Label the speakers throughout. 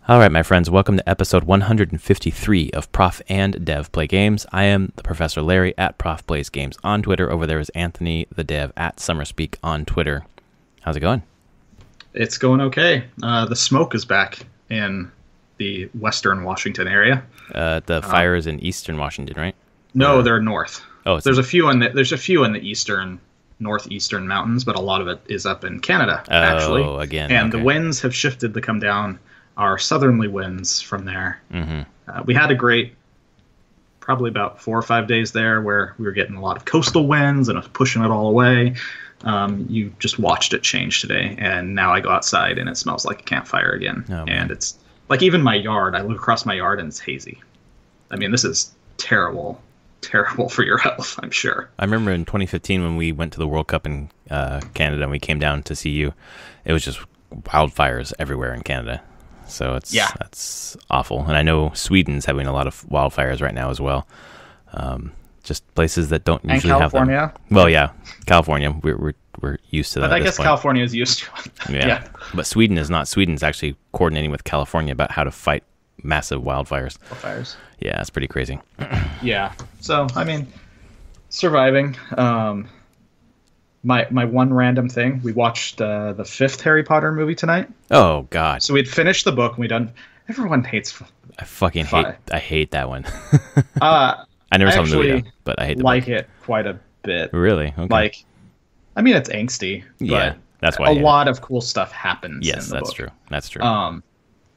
Speaker 1: All right, my friends, welcome to episode 153 of Prof and Dev Play Games. I am the Professor Larry at Prof Plays Games on Twitter. Over there is Anthony, the Dev, at SummerSpeak on Twitter. How's it going?
Speaker 2: It's going okay. The smoke is back in the western Washington area.
Speaker 1: The fire is in eastern Washington, right?
Speaker 2: No, they're north.
Speaker 1: Oh,
Speaker 2: there's a few in the eastern, northeastern mountains, but a lot of it is up in Canada, actually.
Speaker 1: Oh, again.
Speaker 2: And
Speaker 1: okay.
Speaker 2: the winds have shifted to come down. Our southerly winds from there.
Speaker 1: Mm-hmm.
Speaker 2: We had a great, probably about 4 or 5 days there where we were getting a lot of coastal winds and it was pushing it all away. You just watched it change today, and now I go outside and it smells like a campfire again.
Speaker 1: Oh,
Speaker 2: and it's like even my yard, I look across my yard and it's hazy. I mean, this is terrible for your health, I'm sure.
Speaker 1: I remember in 2015 when we went to the World Cup in Canada and we came down to see you, it was just wildfires everywhere in Canada. So that's awful. And I know Sweden's having a lot of wildfires right now as well. Just places that don't usually have them.
Speaker 2: And California.
Speaker 1: Well, yeah, California. We're used to that.
Speaker 2: But I
Speaker 1: at
Speaker 2: guess
Speaker 1: this point.
Speaker 2: California is used to it.
Speaker 1: Yeah. But Sweden is not. Sweden's actually coordinating with California about how to fight massive wildfires. Yeah, that's pretty crazy.
Speaker 2: Yeah. So, I mean, surviving. My one random thing, we watched the 5th Harry Potter movie tonight.
Speaker 1: Oh, God.
Speaker 2: So we'd finished the book and we done. Everyone hates.
Speaker 1: I fucking hate that one.
Speaker 2: I
Speaker 1: never saw the movie, but I hate the
Speaker 2: like
Speaker 1: book.
Speaker 2: it quite a bit.
Speaker 1: Really? Okay.
Speaker 2: Like, I mean, it's angsty.
Speaker 1: Yeah, that's why
Speaker 2: a lot of cool stuff happens.
Speaker 1: Yes,
Speaker 2: in the
Speaker 1: that's
Speaker 2: book.
Speaker 1: true. That's true.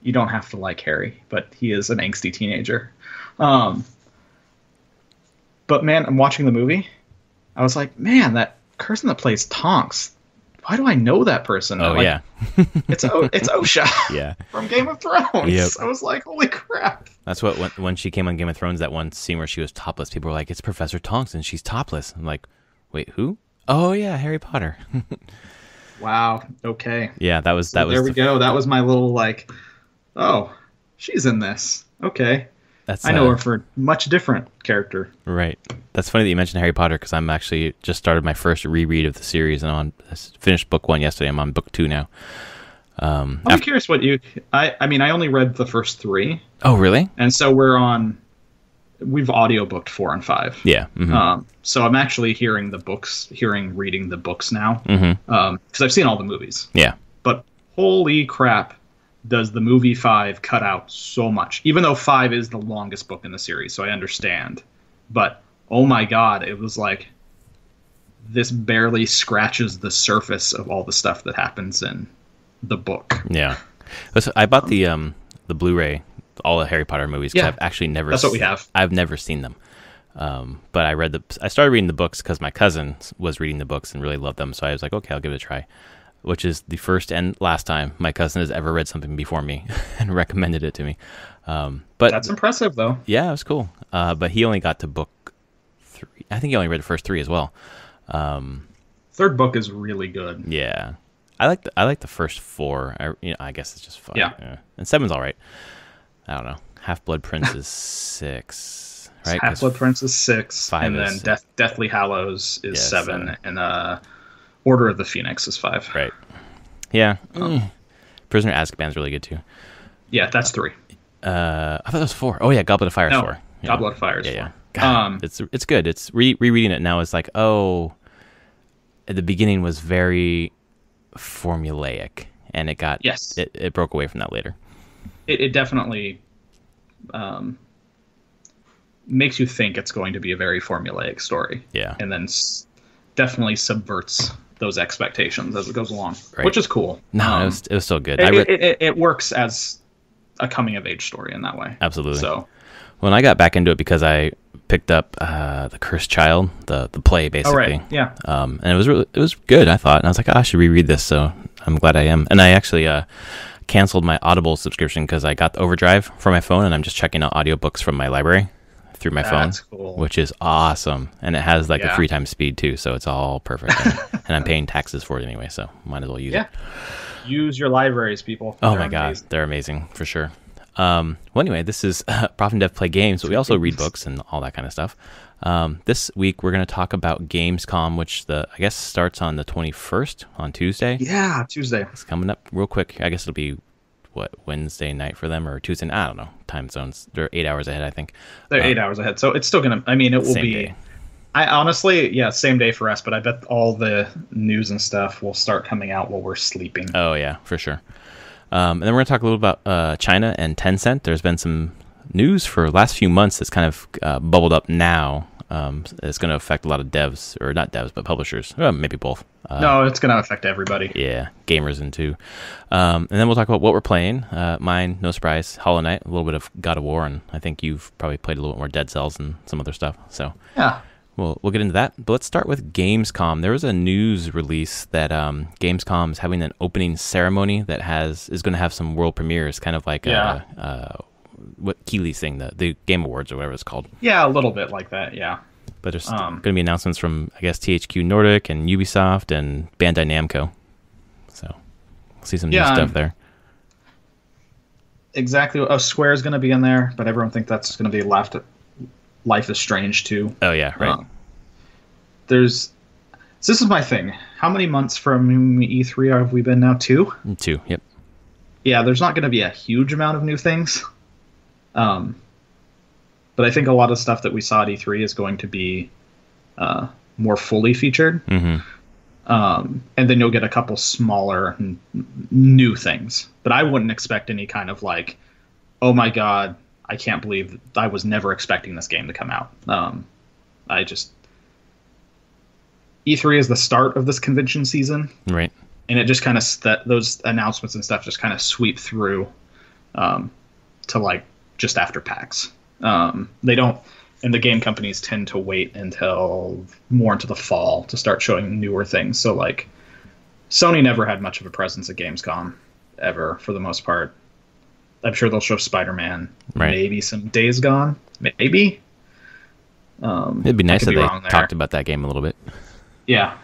Speaker 2: You don't have to like Harry, but he is an angsty teenager. But man, I'm watching the movie. I was like, man, that person that plays Tonks. Why do I know that person?
Speaker 1: Oh,
Speaker 2: like,
Speaker 1: yeah.
Speaker 2: it's Osha.
Speaker 1: Yeah.
Speaker 2: From Game of Thrones.
Speaker 1: Yep.
Speaker 2: I was like, holy crap.
Speaker 1: That's what when she came on Game of Thrones, that one scene where she was topless, people were like, it's Professor Tonks and she's topless. I'm like, wait, who? Oh yeah, Harry Potter.
Speaker 2: Wow. Okay.
Speaker 1: Yeah, that was
Speaker 2: there we go. That was my little like, oh, she's in this. Okay. I know her for a much different character.
Speaker 1: Right. That's funny that you mentioned Harry Potter because I'm actually just started my first reread of the series and I finished book 1 yesterday. I'm on book 2 now.
Speaker 2: I'm curious what you. I mean, I only read the first 3.
Speaker 1: Oh, really?
Speaker 2: And so we've audiobooked 4 and 5.
Speaker 1: Yeah. Mm-hmm.
Speaker 2: So I'm actually reading the books now.
Speaker 1: Mm-hmm.
Speaker 2: Because I've seen all the movies.
Speaker 1: Yeah.
Speaker 2: But holy crap, does the movie 5 cut out so much? Even though 5 is the longest book in the series, so I understand. But oh my god, it was like this barely scratches the surface of all the stuff that happens in the book.
Speaker 1: Yeah. Listen, I bought the Blu-ray, all the Harry Potter movies.
Speaker 2: Yeah,
Speaker 1: I've actually never.
Speaker 2: That's what we have.
Speaker 1: I've never seen them. But I started reading the books because my cousin was reading the books and really loved them. So I was like, okay, I'll give it a try. Which is the first and last time my cousin has ever read something before me and recommended it to me. But
Speaker 2: that's impressive, though.
Speaker 1: Yeah, it was cool. But he only got to book 3. I think he only read the first 3 as well.
Speaker 2: 3rd book is really good.
Speaker 1: Yeah, I like the first 4. I guess it's just fun.
Speaker 2: Yeah.
Speaker 1: And 7's all right. I don't know. Half-Blood Prince is 6, right?
Speaker 2: Half-Blood Prince is 6,
Speaker 1: 5
Speaker 2: and
Speaker 1: is,
Speaker 2: then Deathly Hallows is 7,
Speaker 1: 7.
Speaker 2: and Order of the Phoenix is 5.
Speaker 1: Right. Yeah. Prisoner of Azkaban's really good too.
Speaker 2: Yeah, that's 3.
Speaker 1: I thought it was 4. Oh yeah, Goblet of Fire is 4. Yeah.
Speaker 2: Goblet of Fire is 4.
Speaker 1: Yeah. God, it's good. It's rereading it now. It's like, oh, at the beginning was very formulaic, and it got it broke away from that later.
Speaker 2: It definitely makes you think it's going to be a very formulaic story.
Speaker 1: Yeah,
Speaker 2: and then definitely subverts those expectations as it goes along,
Speaker 1: right.
Speaker 2: Which is cool.
Speaker 1: No, it was so good.
Speaker 2: It works as a coming of age story in that way.
Speaker 1: Absolutely.
Speaker 2: So
Speaker 1: when I got back into it because I picked up The Cursed Child, the play basically.
Speaker 2: Oh, right. Yeah.
Speaker 1: And it was good, I thought, and I was like, I should reread this. So I'm glad I am. And I actually canceled my Audible subscription because I got the Overdrive for my phone, and I'm just checking out audiobooks from my library through my phone,
Speaker 2: cool.
Speaker 1: Which is awesome. And it has like a 3 times speed too, so it's all perfect. And I'm paying taxes for it anyway, so might as well use it.
Speaker 2: Use your libraries, people.
Speaker 1: Oh my god, they're amazing for sure. Well, anyway, this is Prof and Dev Play Games, but we also read books and all that kind of stuff. This week we're going to talk about Gamescom, which I guess starts on the 21st on Tuesday.
Speaker 2: Yeah, Tuesday.
Speaker 1: It's coming up real quick. I guess it'll be Wednesday night for them or Tuesday. I don't know. Time zones. They're 8 hours ahead, I think.
Speaker 2: They're 8 hours ahead, so it's still gonna. I mean, it will be. Day. I honestly, yeah, same day for us, but I bet all the news and stuff will start coming out while we're sleeping.
Speaker 1: Oh yeah, for sure. And then we're gonna talk a little about China and Tencent. There's been some news for the last few months that's kind of bubbled up now. It's going to affect a lot of devs, or not devs, but publishers. Maybe both.
Speaker 2: No, it's going to affect everybody.
Speaker 1: Yeah, gamers in too. And then we'll talk about what we're playing. Mine, no surprise, Hollow Knight, a little bit of God of War, and I think you've probably played a little bit more Dead Cells and some other stuff. So
Speaker 2: yeah,
Speaker 1: we'll get into that. But let's start with Gamescom. There was a news release that Gamescom is having an opening ceremony that is going to have some world premieres, kind of like what Keeley's thing, the Game Awards or whatever it's called.
Speaker 2: Yeah, a little bit like that, yeah.
Speaker 1: But there's going to be announcements from, I guess, THQ Nordic and Ubisoft and Bandai Namco. So we'll see some new stuff there. Exactly.
Speaker 2: Oh, Square's going to be in there, but everyone thinks that's going to be Life is Strange too.
Speaker 1: Oh, yeah, right.
Speaker 2: This is my thing. How many months from E3 have we been now? 2?
Speaker 1: 2, yep.
Speaker 2: Yeah, there's not going to be a huge amount of new things. But I think a lot of stuff that we saw at E3 is going to be more fully featured.
Speaker 1: Mm-hmm.
Speaker 2: And then you'll get a couple smaller new things. But I wouldn't expect any kind of like, oh my god, I can't believe I was never expecting this game to come out. E3 is the start of this convention season.
Speaker 1: Right.
Speaker 2: And it just kind of, those announcements and stuff just kind of sweep through to like just after PAX. They don't, and the game companies tend to wait until more into the fall to start showing newer things. So like Sony never had much of a presence at Gamescom ever, for the most part. I'm sure they'll show Spider-Man,
Speaker 1: right.
Speaker 2: Maybe some Days Gone, maybe.
Speaker 1: It'd be nice if they talked about that game a little bit.
Speaker 2: Yeah.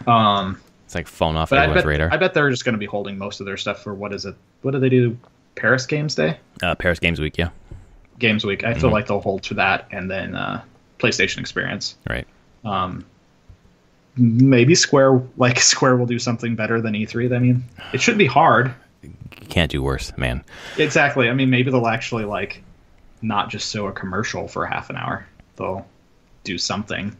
Speaker 1: It's like falling off everyone's radar.
Speaker 2: I bet they're just going to be holding most of their stuff for what is it? What do they do? Paris Games Day?
Speaker 1: Paris Games Week, yeah.
Speaker 2: Games Week. I feel like they'll hold to that, and then PlayStation Experience.
Speaker 1: Right.
Speaker 2: Maybe Square will do something better than E3. I mean, it shouldn't be hard.
Speaker 1: You can't do worse, man.
Speaker 2: Exactly. I mean, maybe they'll actually like not just show a commercial for half an hour. They'll do something.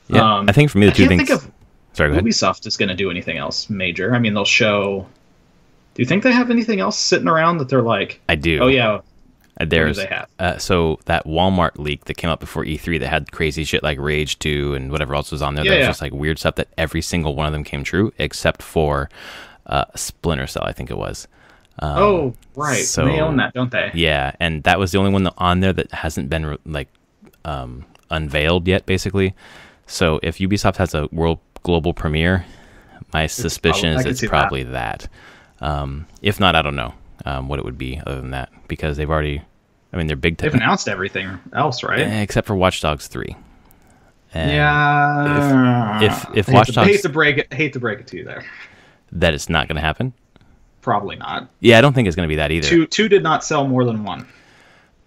Speaker 1: Yeah, I think for me the two things. Sorry, go ahead.
Speaker 2: Ubisoft is going to do anything else major. I mean, they'll show. Do you think they have anything else sitting around that they're like?
Speaker 1: I do.
Speaker 2: Oh yeah.
Speaker 1: There's
Speaker 2: what do they have?
Speaker 1: So that Walmart leak that came out before E3 that had crazy shit like Rage 2 and whatever else was on there. That was just like weird stuff that every single one of them came true except for Splinter Cell, I think it was.
Speaker 2: Oh right, so they own that, don't they?
Speaker 1: Yeah, and that was the only one on there that hasn't been unveiled yet, basically. So if Ubisoft has a world global premiere, my suspicion is it's probably that. If not, I don't know what it would be other than that, because they've already, I mean, they're big.
Speaker 2: They've announced everything else, right?
Speaker 1: Except for Watch Dogs 3. And
Speaker 2: yeah.
Speaker 1: If Watch Dogs,
Speaker 2: hate to break it to you there,
Speaker 1: that it's not going to happen.
Speaker 2: Probably not.
Speaker 1: Yeah, I don't think it's going to be that either.
Speaker 2: Two did not sell more than 1.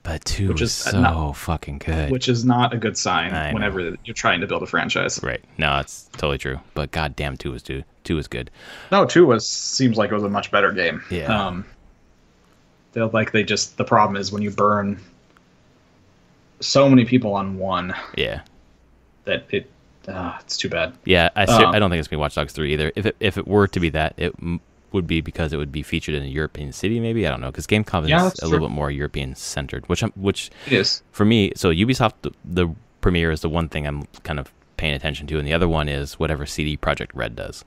Speaker 1: But 2 is so fucking good.
Speaker 2: Which is not a good sign whenever you're trying to build a franchise.
Speaker 1: Right. No, it's totally true. But goddamn, 2 was good. 2 was good.
Speaker 2: No, 2 seems like it was a much better game.
Speaker 1: Yeah.
Speaker 2: The problem is when you burn so many people on 1.
Speaker 1: Yeah.
Speaker 2: That it's too bad.
Speaker 1: Yeah, I don't think it's gonna be Watch Dogs 3 either. If it were to be that, it would be because it would be featured in a European city, maybe. I don't know, because Gamescom is a little bit more European centered, which
Speaker 2: it is
Speaker 1: for me. So Ubisoft, the premiere is the one thing I'm kind of paying attention to, and the other one is whatever CD Projekt Red does.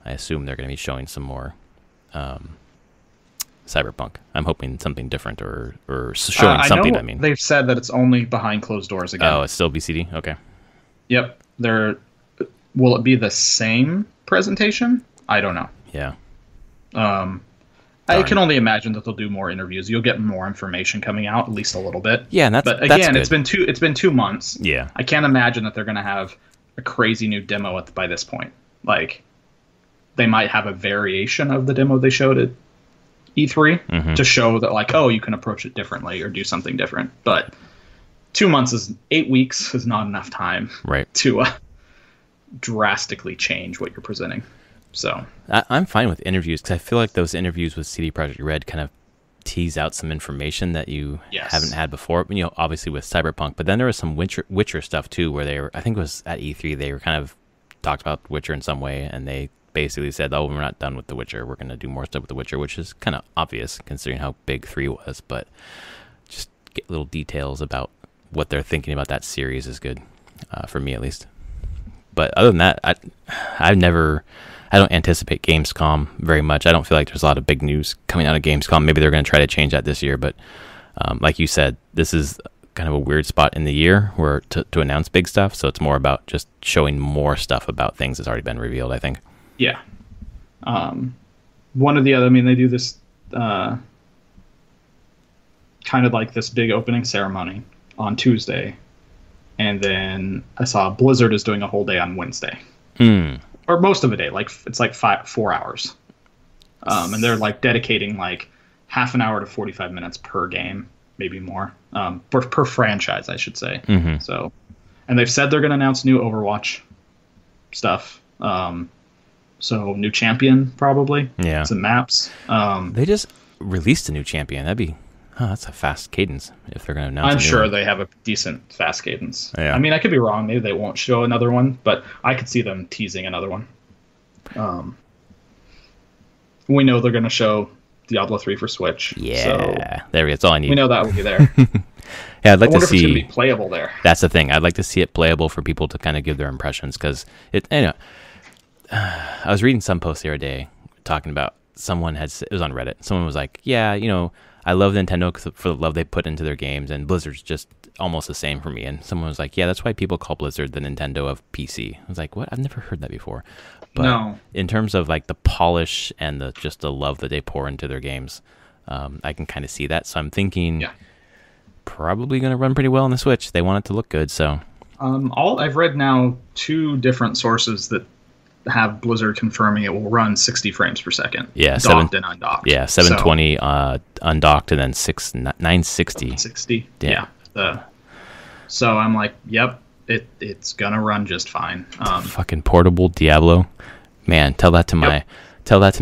Speaker 1: I assume they're going to be showing some more Cyberpunk. I'm hoping something different or showing something. I mean,
Speaker 2: they've said that it's only behind closed doors again.
Speaker 1: Oh, it's still BCD. Okay.
Speaker 2: Yep. Will it be the same presentation? I don't know.
Speaker 1: Yeah.
Speaker 2: I can only imagine that they'll do more interviews. You'll get more information coming out, at least a little bit.
Speaker 1: Yeah, and
Speaker 2: but again, it's been 2 months.
Speaker 1: Yeah.
Speaker 2: I can't imagine that they're going to have a crazy new demo by this point. Like, they might have a variation of the demo they showed at E3 to show that, like, oh, you can approach it differently or do something different. But 2 months 8 weeks is not enough time,
Speaker 1: right,
Speaker 2: to drastically change what you're presenting. So
Speaker 1: I'm fine with interviews because I feel like those interviews with CD Projekt Red kind of tease out some information that you
Speaker 2: Yes.
Speaker 1: haven't had before. You know, obviously with Cyberpunk, but then there was some Witcher stuff too, where they were, I think it was at E3, they were kind of talked about Witcher in some way, and they basically said, "Oh, we're not done with The Witcher. We're going to do more stuff with The Witcher," which is kind of obvious considering how big 3 was. But just get little details about what they're thinking about that series is good, for me at least. But other than that, I don't anticipate Gamescom very much. I don't feel like there's a lot of big news coming out of Gamescom. Maybe they're going to try to change that this year, but like you said, this is kind of a weird spot in the year where to announce big stuff. So it's more about just showing more stuff about things that's already been revealed, I think.
Speaker 2: Yeah. One or the other. I mean, they do this kind of like this big opening ceremony on Tuesday, and then I saw Blizzard is doing a whole day on Wednesday, or most of a day. Like it's like 4 hours, and they're like dedicating like half an hour to 45 minutes per game, maybe more, per franchise, I should say. So, and they've said they're going to announce new Overwatch stuff. So new champion probably.
Speaker 1: Yeah.
Speaker 2: Some maps.
Speaker 1: They just released a new champion. That'd be, that's a fast cadence if they're going to announce.
Speaker 2: I'm sure
Speaker 1: one.
Speaker 2: they have a decent fast cadence.
Speaker 1: Yeah.
Speaker 2: I mean, I could be wrong. Maybe they won't show another one, but I could see them teasing another one. We know they're going to show Diablo 3 for Switch.
Speaker 1: Yeah.
Speaker 2: So
Speaker 1: there we go. That's all I need.
Speaker 2: we know that will be there.
Speaker 1: Yeah, I'd like
Speaker 2: I wonder
Speaker 1: to
Speaker 2: if it's going
Speaker 1: see.
Speaker 2: to be playable there.
Speaker 1: That's the thing. I'd like to see it playable for people to kind of give their impressions, because it. You know, I was reading some post the other day talking about someone had. It was on Reddit. Someone was like, "Yeah, you know, I love Nintendo for the love they put into their games, and Blizzard's just almost the same for me." And someone was like, "Yeah, that's why people call Blizzard the Nintendo of PC." I was like, "What? I've never heard that before." But
Speaker 2: No.
Speaker 1: in terms of like the polish and the love that they pour into their games, I can kind of see that. So I'm thinking.
Speaker 2: Yeah.
Speaker 1: Probably going to run pretty well on the Switch. They want it to look good, so.
Speaker 2: I've read now 2 different sources that have Blizzard confirming it will run 60 frames per second.
Speaker 1: Yeah,
Speaker 2: docked and undocked.
Speaker 1: Yeah, 720 undocked, and then 960.
Speaker 2: 60.
Speaker 1: Yeah.
Speaker 2: So I'm like, yep, it's gonna run just fine.
Speaker 1: Fucking portable Diablo, man. Tell that to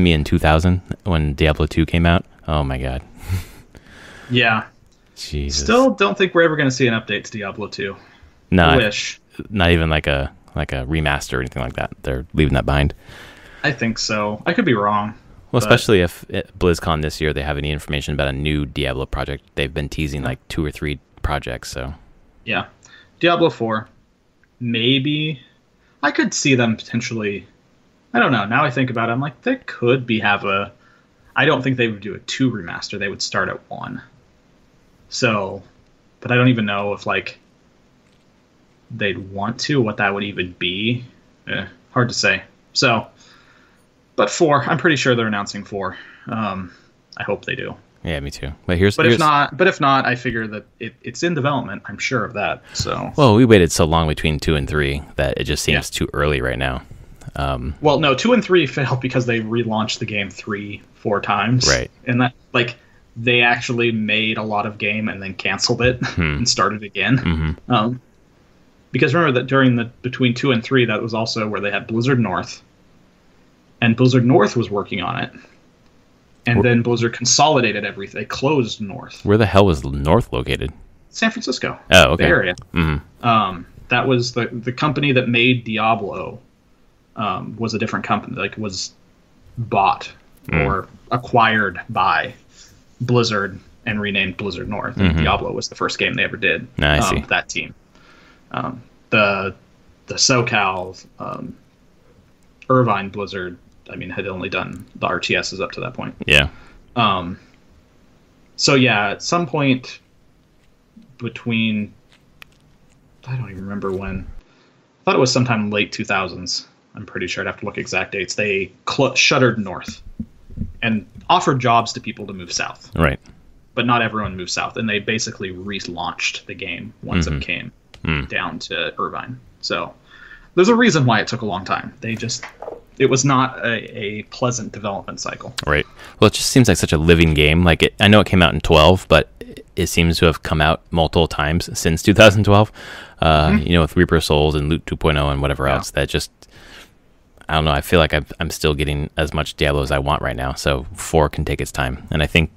Speaker 1: me in 2000 when Diablo 2 came out. Oh my god.
Speaker 2: Yeah.
Speaker 1: Jesus.
Speaker 2: Still don't think we're ever gonna see an update to Diablo 2.
Speaker 1: No,
Speaker 2: Wish.
Speaker 1: not even like a remaster or anything like that. They're leaving that behind.
Speaker 2: I think so. I could be wrong.
Speaker 1: Well, especially if at BlizzCon this year they have any information about a new Diablo project. They've been teasing like 2 or 3 projects, so.
Speaker 2: Yeah. Diablo 4. Maybe. I could see them potentially. I don't know. Now I think about it, I'm like, they could I don't think they would do a 2 remaster. They would start at 1. So, but I don't even know if like they'd want to, what that would even be. Hard to say. So, but 4, I'm pretty sure they're announcing 4. I hope they do.
Speaker 1: Yeah, me too. But
Speaker 2: if not, I figure that it's in development. I'm sure of that. So.
Speaker 1: Well, we waited so long between 2 and 3 that it just seems too early right now.
Speaker 2: Well, no, 2 and 3 failed because they relaunched the game 3-4 times.
Speaker 1: Right.
Speaker 2: And that they actually made a lot of game and then canceled it and started again. Because remember that between 2 and 3, that was also where they had Blizzard North, and Blizzard North was working on it, and then Blizzard consolidated everything. They closed North.
Speaker 1: Where the hell was North located?
Speaker 2: San Francisco.
Speaker 1: Oh, okay.
Speaker 2: The area. That was the company that made Diablo. Was a different company. Like was bought or acquired by Blizzard and renamed Blizzard North. And Diablo was the first game they ever did.
Speaker 1: I see.
Speaker 2: That team. The SoCal Irvine Blizzard, I mean, had only done the RTSs up to that point.
Speaker 1: Yeah.
Speaker 2: So yeah, at some point between, I don't even remember when. I thought it was sometime late 2000s. I'm pretty sure I'd have to look exact dates. They shuttered North and offered jobs to people to move south.
Speaker 1: Right.
Speaker 2: But not everyone moved south, and they basically relaunched the game once it came down to Irvine. So there's a reason why it took a long time. It was not a pleasant development cycle.
Speaker 1: Right. Well, it just seems like such a living game. Like I know it came out in 12, but it seems to have come out multiple times since 2012. You know, with Reaper of Souls and Loot 2.0 and whatever else. That just, I don't know. I feel like I'm still getting as much Diablo as I want right now. So 4 can take its time, and I think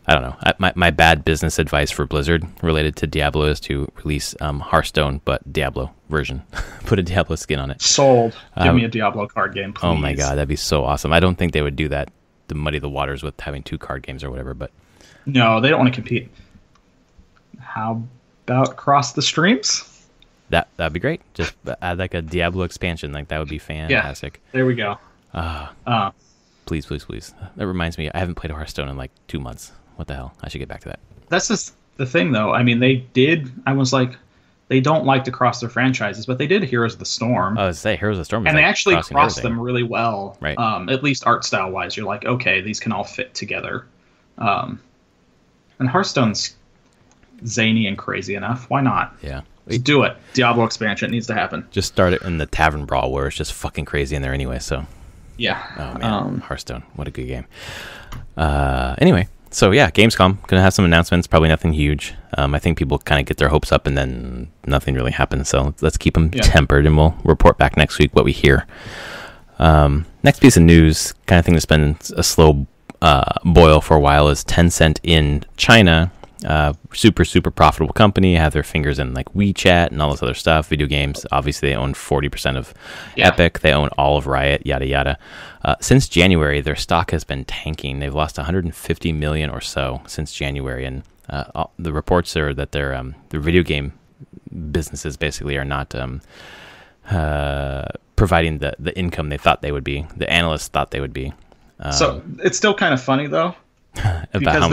Speaker 1: I don't know. My bad business advice for Blizzard related to Diablo is to release Hearthstone, but Diablo version. Put a Diablo skin on it.
Speaker 2: Sold. Give me a Diablo card game, please.
Speaker 1: Oh my god, that'd be so awesome. I don't think they would do that to muddy the waters with having 2 card games or whatever, but...
Speaker 2: No, they don't want to compete. How about cross the streams?
Speaker 1: That'd be great. Just add like a Diablo expansion. Like that would be fantastic.
Speaker 2: Yeah, there we go.
Speaker 1: Please. That reminds me, I haven't played Hearthstone in like 2 months. What the hell? I should get back to that.
Speaker 2: That's just the thing, though. I mean, I was like, they don't like to cross their franchises, but they did Heroes of the Storm.
Speaker 1: I was say Heroes of the Storm,
Speaker 2: and they actually crossed them really well.
Speaker 1: Right.
Speaker 2: At least art style wise, you're like, okay, these can all fit together. And Hearthstone's zany and crazy enough. Why not?
Speaker 1: Yeah.
Speaker 2: Just do it. Diablo expansion, it needs to happen.
Speaker 1: Just start it in the Tavern Brawl where it's just fucking crazy in there anyway. So.
Speaker 2: Yeah.
Speaker 1: Oh man, Hearthstone, what a good game. Anyway. So yeah, Gamescom gonna have some announcements. Probably nothing huge. I think people kind of get their hopes up and then nothing really happens. So let's keep them tempered, and we'll report back next week what we hear. Next piece of news, kind of thing that's been a slow boil for a while, is Tencent in China. Super profitable company. Have their fingers in like WeChat and all this other stuff. Video games. Obviously, they own 40% of Epic. They own all of Riot. Yada yada. Since January, their stock has been tanking. They've lost 150 million or so since January, and the reports are that their video game businesses basically are not providing the income they thought they would be. The analysts thought they would be.
Speaker 2: So it's still kind of funny though. Because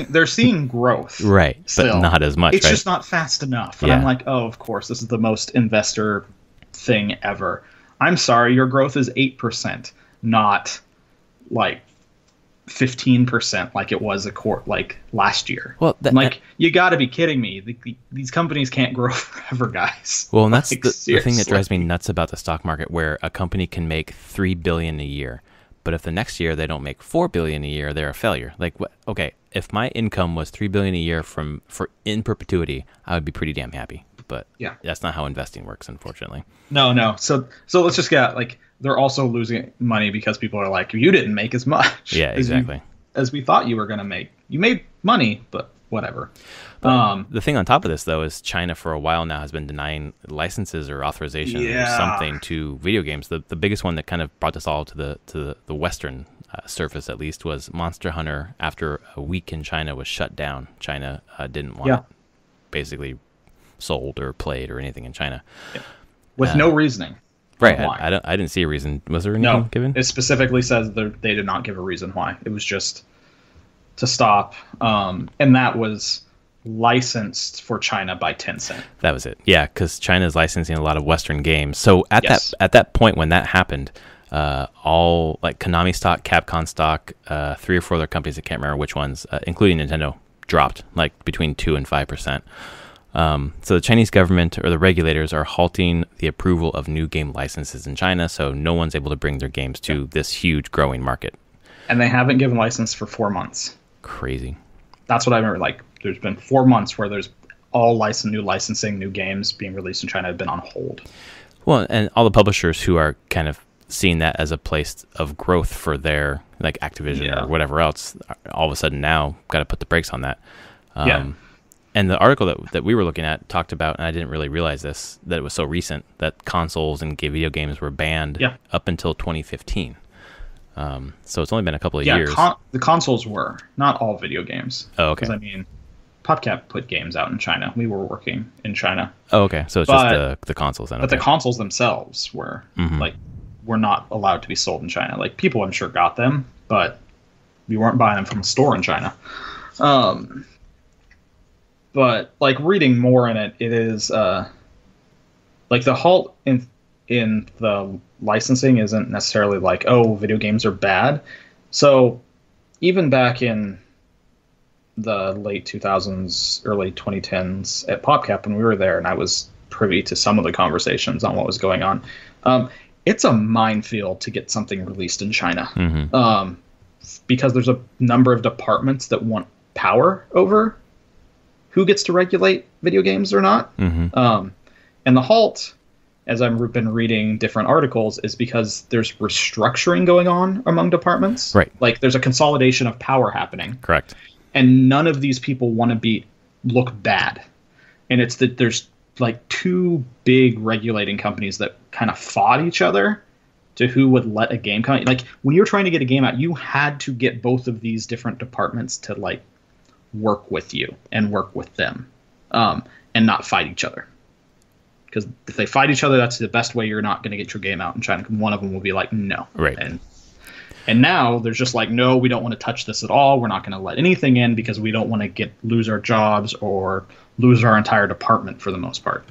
Speaker 2: they're seeing growth,
Speaker 1: right?
Speaker 2: Still.
Speaker 1: But not as much.
Speaker 2: It's
Speaker 1: right?
Speaker 2: just not fast enough. And I'm like, oh, of course, this is the most investor thing ever. I'm sorry, your growth is 8%, not like 15%, like it was like last year.
Speaker 1: Well,
Speaker 2: you got to be kidding me. These companies can't grow forever, guys.
Speaker 1: Well, and that's the thing that drives me nuts about the stock market, where a company can make $3 billion a year. But if the next year they don't make $4 billion a year, they're a failure. Like, what? Okay, if my income was $3 billion a year for in perpetuity, I would be pretty damn happy. But that's not how investing works, unfortunately.
Speaker 2: No. So let's just get like, they're also losing money because people are like, you didn't make as much.
Speaker 1: Yeah, exactly.
Speaker 2: As we thought you were going to make. You made money, but whatever.
Speaker 1: But the thing on top of this, though, is China for a while now has been denying licenses or authorization or something to video games. The biggest one that kind of brought us all to the Western surface, at least, was Monster Hunter. After a week in China was shut down, China didn't want it basically sold or played or anything in China.
Speaker 2: Yeah. With no reasoning.
Speaker 1: Right. I didn't see a reason. Was there anything given?
Speaker 2: It specifically says they did not give a reason why. It was just to stop. And that was licensed for China by Tencent.
Speaker 1: That was it. Yeah, because China is licensing a lot of Western games. So at that point when that happened, all like Konami stock, Capcom stock, 3 or 4 other companies, I can't remember which ones, including Nintendo, dropped like between 2 and 5%. So the Chinese government or the regulators are halting the approval of new game licenses in China, so no one's able to bring their games to this huge growing market. And
Speaker 2: they haven't given license for 4 months.
Speaker 1: Crazy.
Speaker 2: That's what I remember. Like, there's been 4 months where there's all new licensing, new games being released in China have been on hold.
Speaker 1: Well, and all the publishers who are kind of seeing that as a place of growth for their, like Activision or whatever else, all of a sudden now got to put the brakes on that. And the article that we were looking at talked about, and I didn't really realize this, that it was so recent, that consoles and video games were banned up until 2015. So it's only been a couple of years.
Speaker 2: The consoles were, not all video games.
Speaker 1: Oh, okay.
Speaker 2: Because, I mean, PodCap put games out in China. We were working in China.
Speaker 1: Oh, okay. So it's just the consoles then.
Speaker 2: But the consoles themselves were, were not allowed to be sold in China. Like, people, I'm sure, got them, but we weren't buying them from a store in China. But, like, reading more in it, it is, like, the halt in the licensing isn't necessarily like, oh, video games are bad. So, even back in the late 2000s, early 2010s at PopCap when we were there, and I was privy to some of the conversations on what was going on, it's a minefield to get something released in China. Because there's a number of departments that want power over who gets to regulate video games or not. And the halt, as I've been reading different articles, is because there's restructuring going on among departments.
Speaker 1: Right.
Speaker 2: Like, there's a consolidation of power happening.
Speaker 1: Correct.
Speaker 2: and none of these people want to look bad. And it's that there's like two big regulating companies that kind of fought each other to who would let a game come. Like when you're trying to get a game out, you had to get both of these different departments to like work with you and work with them, and not fight each other. Because if they fight each other, that's the best way you're not going to get your game out in China. One of them will be like, no.
Speaker 1: Right.
Speaker 2: And now there's just like, no, we don't want to touch this at all. We're not going to let anything in because we don't want to lose our jobs or lose our entire department for the most part,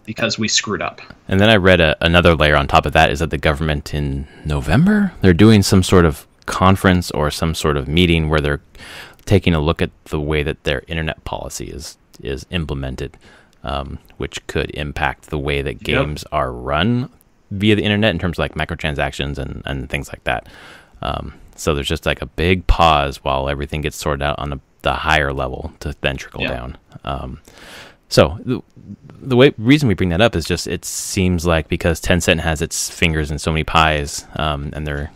Speaker 2: because we screwed up.
Speaker 1: And then I read another layer on top of that is that the government in November, they're doing some sort of conference or some sort of meeting where they're taking a look at the way that their internet policy is implemented, which could impact the way that games are run via the internet in terms of like microtransactions and things like that. So there's just like a big pause while everything gets sorted out on the higher level to then trickle down. So the reason we bring that up is just it seems like because Tencent has its fingers in so many pies, and they're,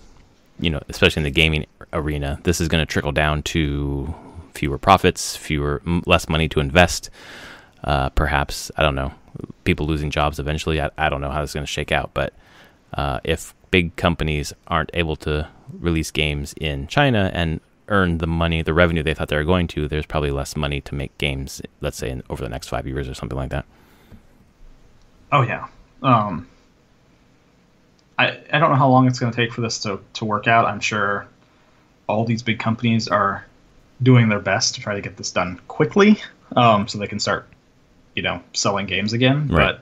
Speaker 1: especially in the gaming arena, this is going to trickle down to fewer profits, less money to invest. Perhaps, I don't know, people losing jobs eventually. I don't know how this is going to shake out, but if big companies aren't able to release games in China and earn the revenue they thought they were going to, there's probably less money to make games, let's say, over the next 5 years or something like that.
Speaker 2: Oh, yeah. I don't know how long it's going to take for this to work out. I'm sure all these big companies are doing their best to try to get this done quickly, so they can start selling games again.
Speaker 1: Right.
Speaker 2: But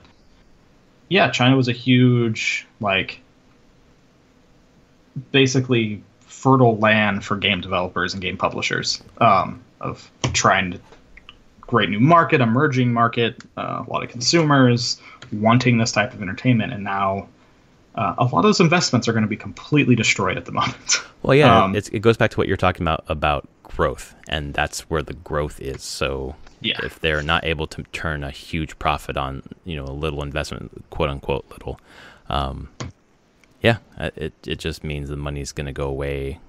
Speaker 2: yeah, China was a huge, basically fertile land for game developers and game publishers, of trying to create new market, emerging market, a lot of consumers wanting this type of entertainment. And now a lot of those investments are going to be completely destroyed at the moment.
Speaker 1: Well, yeah, it goes back to what you're talking about growth, and that's where the growth is. So if they're not able to turn a huge profit on, a little investment, quote unquote little, it just means the money's going to go away.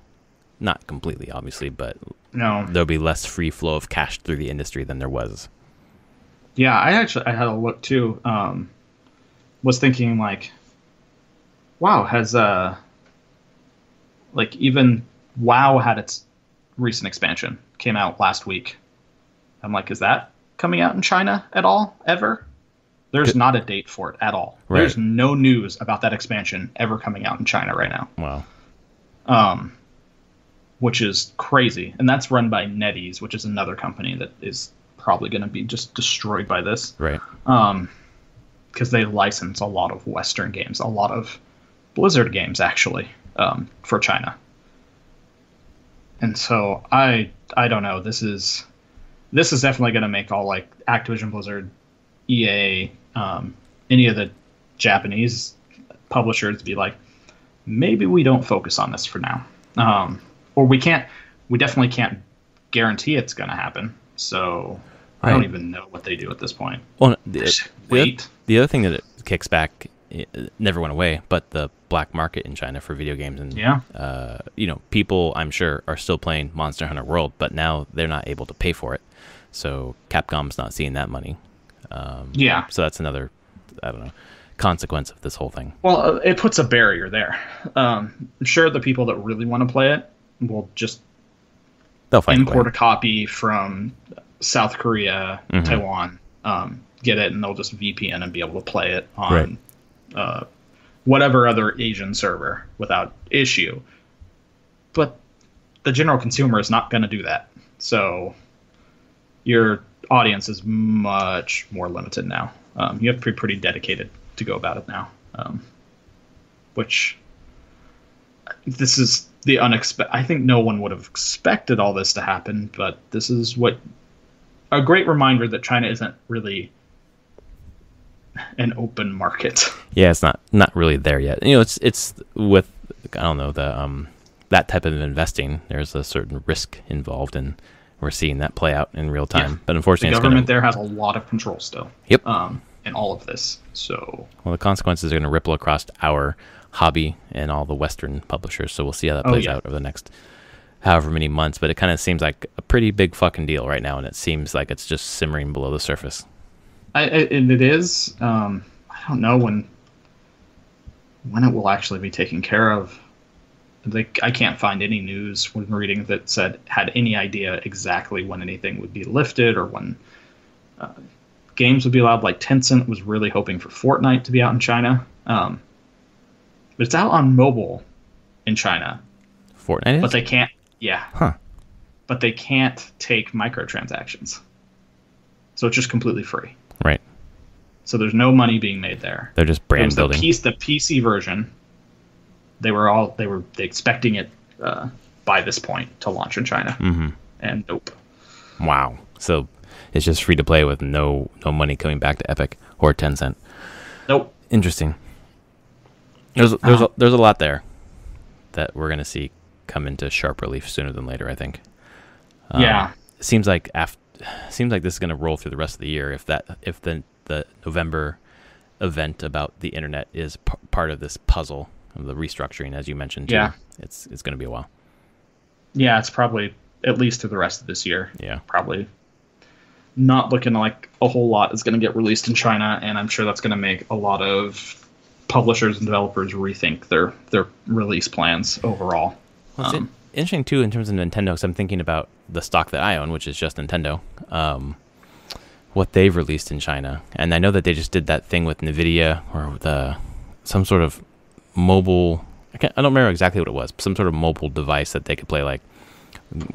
Speaker 1: Not completely, obviously, but there'll be less free flow of cash through the industry than there was.
Speaker 2: Yeah, I had a look too. Was thinking wow, has even WoW had its recent expansion, came out last week. I'm like, is that coming out in China at all, ever? There's not a date for it at all. Right. There's no news about that expansion ever coming out in China right now.
Speaker 1: Wow.
Speaker 2: Which is crazy. And that's run by NetEase, which is another company that is probably going to be just destroyed by this.
Speaker 1: Right.
Speaker 2: Because they license a lot of Western games, a lot of Blizzard games, actually, for China. And so I don't know. This is definitely going to make all Activision, Blizzard, EA, any of the Japanese publishers be like, maybe we don't focus on this for now. Or we definitely can't guarantee it's going to happen. So I don't even know what they do at this point.
Speaker 1: Well, the other thing that it kicks back, it never went away, but the black market in China for video games. And, people, I'm sure, are still playing Monster Hunter World, but now they're not able to pay for it. So Capcom's not seeing that money. So that's another, I don't know, consequence of this whole thing.
Speaker 2: Well, it puts a barrier there. I'm sure the people that really want to play it will just import a copy from South Korea, Taiwan, get it, and they'll just VPN and be able to play it on whatever other Asian server without issue. But the general consumer is not going to do that. So your audience is much more limited now. You have to be pretty dedicated to go about it now, which this is the unexpected. I think no one would have expected all this to happen, but this is a great reminder that China isn't really an open market.
Speaker 1: Yeah, it's not really there yet. It's with, I don't know, that type of investing, there's a certain risk involved, and we're seeing that play out in real time. Yeah. But unfortunately,
Speaker 2: the government there has a lot of control still.
Speaker 1: Yep.
Speaker 2: In all of this. So
Speaker 1: the consequences are going to ripple across our hobby and all the Western publishers. So we'll see how that plays out over the next however many months, but it kind of seems like a pretty big fucking deal right now, and it seems like it's just simmering below the surface.
Speaker 2: And it is. I don't know when it will actually be taken care of. I can't find any news when reading that had any idea exactly when anything would be lifted or when games would be allowed. Like Tencent was really hoping for Fortnite to be out in China, but it's out on mobile in China.
Speaker 1: Fortnite is?
Speaker 2: But they can't. Yeah.
Speaker 1: Huh.
Speaker 2: But they can't take microtransactions, so it's just completely free.
Speaker 1: Right.
Speaker 2: So there's no money being made there.
Speaker 1: They're just brand building.
Speaker 2: The PC version. They were expecting it by this point to launch in China, and nope.
Speaker 1: Wow. So it's just free to play with no money coming back to Epic or Tencent.
Speaker 2: Nope.
Speaker 1: Interesting. There's a lot there that we're gonna see come into sharp relief sooner than later, I think.
Speaker 2: Yeah.
Speaker 1: It seems like this is gonna roll through the rest of the year if the November event about the internet is part of this puzzle of the restructuring, as you mentioned. Too.
Speaker 2: Yeah.
Speaker 1: It's gonna be a while.
Speaker 2: Yeah, it's probably at least through the rest of this year.
Speaker 1: Yeah.
Speaker 2: Probably not looking like a whole lot is going to get released in China, and I'm sure that's going to make a lot of publishers and developers rethink their release plans overall.
Speaker 1: Well, it's interesting, too, in terms of Nintendo, because I'm thinking about the stock that I own, which is just Nintendo, what they've released in China. And I know that they just did that thing with NVIDIA or some sort of mobile... I don't remember exactly what it was, some sort of mobile device that they could play like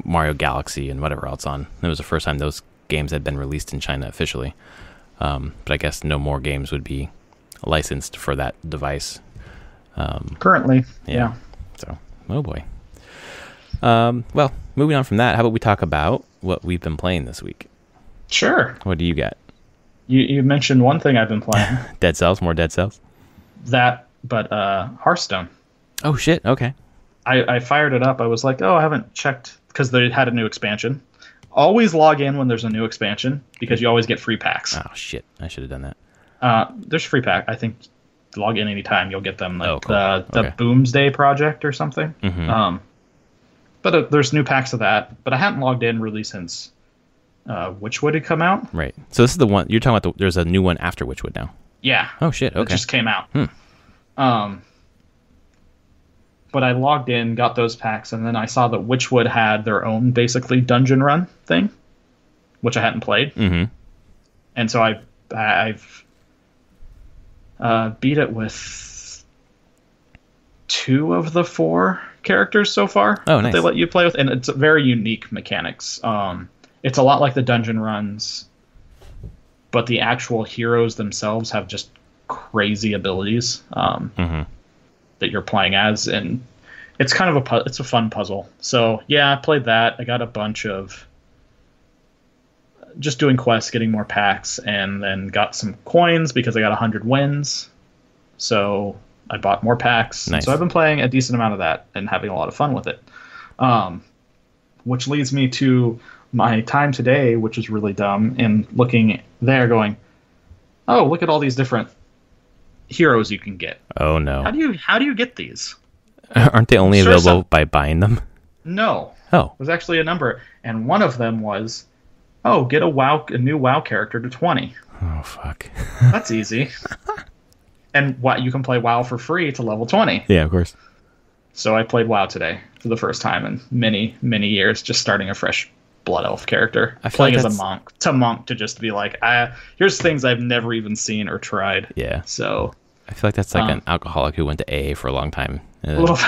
Speaker 1: Mario Galaxy and whatever else on. It was the first time those games had been released in China officially. But I guess no more games would be licensed for that device.
Speaker 2: Currently, yeah.
Speaker 1: So, oh boy. Well, moving on from that, how about we talk about what we've been playing this week?
Speaker 2: Sure.
Speaker 1: What do you got?
Speaker 2: You mentioned one thing I've been playing.
Speaker 1: Dead Cells? More Dead Cells?
Speaker 2: That, but Hearthstone.
Speaker 1: Oh, shit. Okay.
Speaker 2: I fired it up. I was like, I haven't checked, because they had a new expansion. Always log in when there's a new expansion, because you always get free packs.
Speaker 1: Oh, shit. I should have done that.
Speaker 2: There's free pack. I think log in anytime, you'll get them. Like
Speaker 1: cool.
Speaker 2: the Boomsday Project or something.
Speaker 1: Mm-hmm.
Speaker 2: But there's new packs of that. But I hadn't logged in really since Witchwood had come out.
Speaker 1: Right. So this is the one, you're talking about there's a new one after Witchwood now.
Speaker 2: Yeah.
Speaker 1: Oh, shit. Okay.
Speaker 2: It just came out. But I logged in, got those packs, and then I saw that Witchwood had their own, basically, dungeon run thing, which I hadn't played.
Speaker 1: Mm-hmm.
Speaker 2: And so I've beat it with 2 of the 4 characters so far.
Speaker 1: Oh, nice.
Speaker 2: That they let you play with, and it's very unique mechanics. It's a lot like the dungeon runs, but the actual heroes themselves have just crazy abilities. That you're playing as, and it's kind of it's a fun puzzle. So yeah, I played that. I got a bunch of just doing quests, getting more packs, and then got some coins because I got 100 wins. So I bought more packs.
Speaker 1: Nice.
Speaker 2: So I've been playing a decent amount of that and having a lot of fun with it. Which leads me to my time today, which is really dumb, and looking there going, oh, look at all these different heroes you can get.
Speaker 1: Oh no.
Speaker 2: How do you get these?
Speaker 1: Aren't they only available by buying them?
Speaker 2: No.
Speaker 1: Oh.
Speaker 2: There's actually a number, and one of them was, get a new WoW character to 20.
Speaker 1: Oh fuck.
Speaker 2: That's easy. And you can play WoW for free to level 20.
Speaker 1: Yeah, of course.
Speaker 2: So I played WoW today for the first time in many, many years, just starting a fresh Blood Elf character, playing as a monk to just be like, here's things I've never even seen or tried.
Speaker 1: Yeah.
Speaker 2: So
Speaker 1: I feel like that's like an alcoholic who went to AA for a long time,